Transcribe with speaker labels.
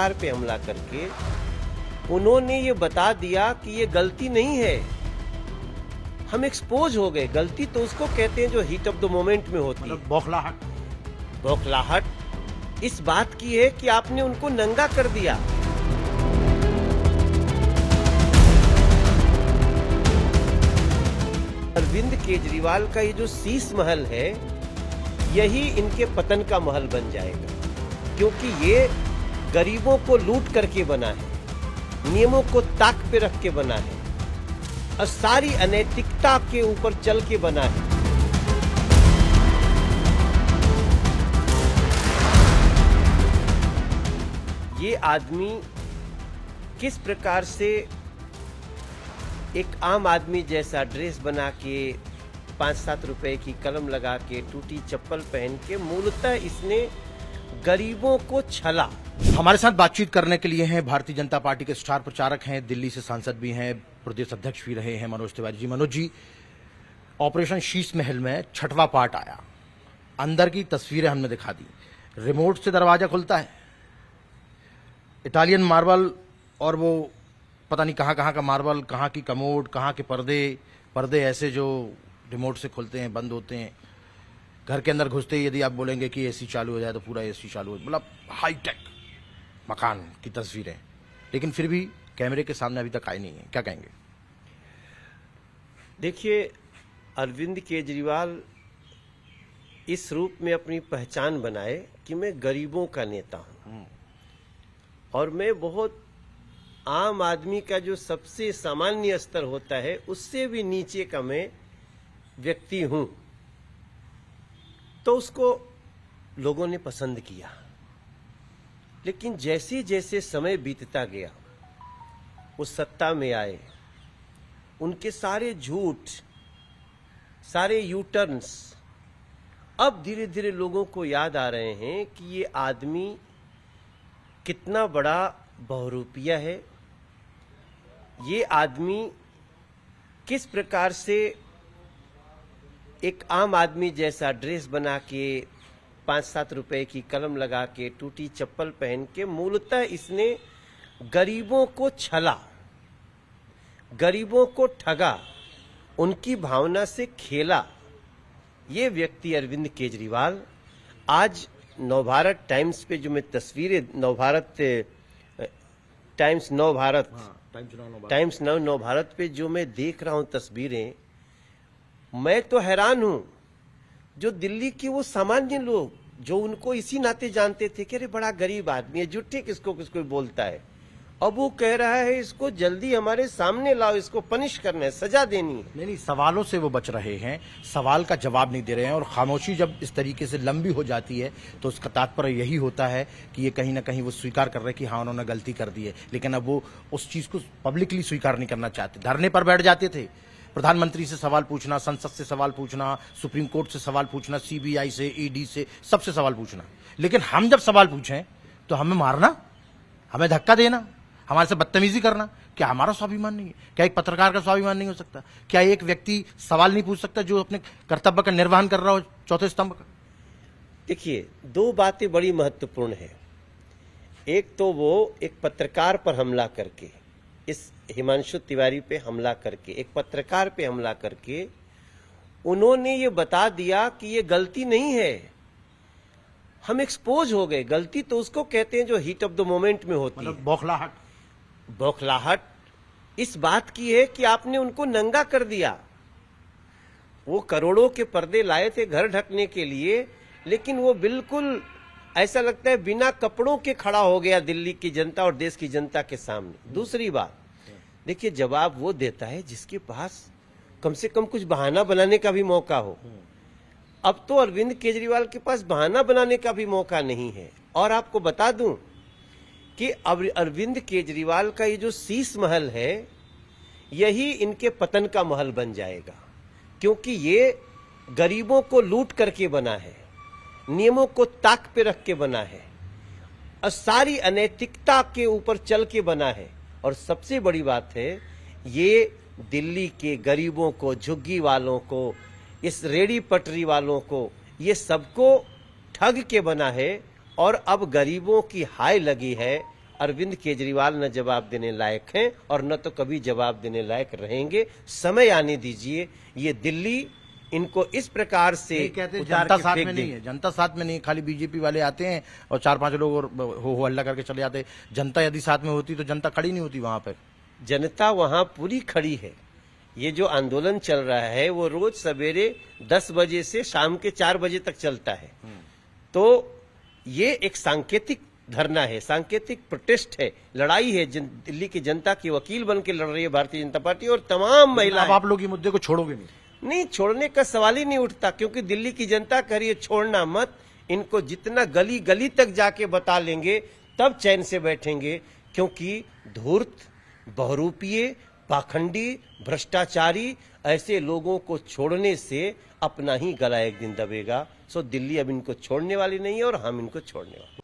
Speaker 1: पत्रकार पे हमला करके उन्होंने ये बता दिया कि ये गलती नहीं है। हम एक्सपोज हो गए। गलती तो उसको कहते हैं जो हीट ऑफ द मोमेंट में होती है। बौखलाहट इस बात की है कि आपने उनको नंगा कर दिया। अरविंद केजरीवाल का ये जो शीश महल है, यही इनके पतन का महल बन जाएगा, क्योंकि ये गरीबों को लूट करके बना है, नियमों को ताक पे रख के बना है और सारी अनैतिकता के ऊपर चल के बना है। ये आदमी किस प्रकार से एक आम आदमी जैसा ड्रेस बना के 5-7 रुपए की कलम लगा के टूटी चप्पल पहन के मूलतः इसने गरीबों को छला।
Speaker 2: हमारे साथ बातचीत करने के लिए हैं भारतीय जनता पार्टी के स्टार प्रचारक हैं, दिल्ली से सांसद भी हैं, प्रदेश अध्यक्ष भी रहे हैं, मनोज तिवारी जी। मनोज जी, ऑपरेशन शीश महल में 6वां पार्ट आया, अंदर की तस्वीरें हमने दिखा दी, रिमोट से दरवाजा खुलता है, इटालियन मार्बल और वो पता नहीं कहाँ का मार्बल, कहाँ की कमोड, कहाँ के पर्दे ऐसे जो रिमोट से खुलते हैं, बंद होते हैं। घर के अंदर घुसते ही यदि आप बोलेंगे कि एसी चालू हो जाए तो पूरा एसी चालू हो, मतलब हाईटेक मकान की तस्वीरें, लेकिन फिर भी कैमरे के सामने अभी तक आई नहीं है। क्या कहेंगे?
Speaker 1: देखिए, अरविंद केजरीवाल इस रूप में अपनी पहचान बनाए कि मैं गरीबों का नेता हूं और मैं बहुत आम आदमी का जो सबसे सामान्य स्तर होता है उससे भी नीचे का मैं व्यक्ति हूं, तो उसको लोगों ने पसंद किया। लेकिन जैसे जैसे समय बीतता गया, वो सत्ता में आए, उनके सारे झूठ, सारे यूटर्न्स अब धीरे धीरे लोगों को याद आ रहे हैं कि ये आदमी कितना बड़ा बहुरूपिया है। ये आदमी किस प्रकार से एक आम आदमी जैसा ड्रेस बना के 5-7 रुपए की कलम लगा के टूटी चप्पल पहन के मूलतः इसने गरीबों को छला, गरीबों को ठगा, उनकी भावना से खेला। ये व्यक्ति अरविंद केजरीवाल आज नवभारत टाइम्स पे जो मैं तस्वीरें, टाइम्स नव भारत पे जो मैं देख रहा हूं तस्वीरें, मैं तो हैरान हूं। जो दिल्ली के वो सामान्य लोग जो उनको इसी नाते जानते थे कि अरे बड़ा गरीब आदमी है, झूठे किसको बोलता है, अब वो कह रहा है इसको जल्दी हमारे सामने लाओ, इसको पनिश करना है, सजा देनी है।
Speaker 2: नहीं, सवालों से वो बच रहे हैं, सवाल का जवाब नहीं दे रहे हैं। और खामोशी जब इस तरीके से लंबी हो जाती है तो उसका तात्पर्य यही होता है कि ये कहीं ना कहीं वो स्वीकार कर रहे हैं कि हाँ उन्होंने गलती कर दी है, लेकिन अब वो उस चीज को पब्लिकली स्वीकार नहीं करना चाहते। धरने पर बैठ जाते थे, प्रधानमंत्री से सवाल पूछना, संसद से सवाल पूछना, सुप्रीम कोर्ट से सवाल पूछना, सीबीआई से, ईडी से, सबसे सवाल पूछना। लेकिन हम जब सवाल पूछें तो हमें मारना, हमें धक्का देना, हमारे से बदतमीजी करना, क्या हमारा स्वाभिमान नहीं है? क्या एक पत्रकार का स्वाभिमान नहीं हो सकता? क्या एक व्यक्ति सवाल नहीं पूछ सकता जो अपने कर्तव्य का निर्वहन कर रहा हो, चौथे स्तंभ का?
Speaker 1: देखिए, 2 बातें बड़ी महत्वपूर्ण है। एक तो वो एक पत्रकार पर हमला करके, इस हिमांशु तिवारी पे हमला करके, एक पत्रकार पे हमला करके उन्होंने ये बता दिया कि ये गलती नहीं है। हम एक्सपोज हो गए। गलती तो उसको कहते हैं जो हीट ऑफ द मोमेंट में होती है। बौखलाहट इस बात की है कि आपने उनको नंगा कर दिया। वो करोड़ों के पर्दे लाए थे घर ढकने के लिए, लेकिन वो बिल्कुल ऐसा लगता है बिना कपड़ों के खड़ा हो गया दिल्ली की जनता और देश की जनता के सामने। दूसरी बात, देखिए, जवाब वो देता है जिसके पास कम से कम कुछ बहाना बनाने का भी मौका हो। अब तो अरविंद केजरीवाल के पास बहाना बनाने का भी मौका नहीं है। और आपको बता दूं कि अरविंद केजरीवाल का ये जो शीश महल है, यही इनके पतन का महल बन जाएगा, क्योंकि ये गरीबों को लूट करके बना है, नियमों को ताक पे रख के बना है और सारी अनैतिकता के ऊपर चल के बना है। और सबसे बड़ी बात है, ये दिल्ली के गरीबों को, झुग्गी वालों को, इस रेडी पटरी वालों को, ये सबको ठग के बना है। और अब गरीबों की हाय लगी है अरविंद केजरीवाल न जवाब देने लायक हैं और न तो कभी जवाब देने लायक रहेंगे। समय आने दीजिए। ये दिल्ली इनको इस प्रकार से
Speaker 2: कहते हैं
Speaker 1: उतार
Speaker 2: जनता
Speaker 1: के
Speaker 2: साथ
Speaker 1: फेंक
Speaker 2: में नहीं
Speaker 1: देंगे।
Speaker 2: है, जनता साथ में नहीं, खाली बीजेपी वाले आते हैं और 4-5 लोग और हो हल्ला करके चले जाते। जनता यदि साथ में होती तो जनता खड़ी नहीं होती वहां पर।
Speaker 1: जनता वहां पूरी खड़ी है। ये जो आंदोलन चल रहा है वो रोज सवेरे 10 बजे से शाम के 4 बजे तक चलता है। तो ये एक सांकेतिक धरना है, सांकेतिक प्रोटेस्ट है, लड़ाई है। दिल्ली की जनता की वकील बन के लड़ रही है भारतीय जनता पार्टी और तमाम महिलाएं।
Speaker 2: अब आप लोग ये मुद्दे को छोड़ोगे
Speaker 1: नहीं, छोड़ने का सवाल ही नहीं उठता, क्योंकि दिल्ली की जनता कह रही है छोड़ना मत। इनको जितना गली गली तक जाके बता लेंगे तब चैन से बैठेंगे, क्योंकि धूर्त, बहुरूपीय, पाखंडी, भ्रष्टाचारी ऐसे लोगों को छोड़ने से अपना ही गला एक दिन दबेगा। सो दिल्ली अब इनको छोड़ने वाली नहीं है और हम इनको छोड़ने वाले।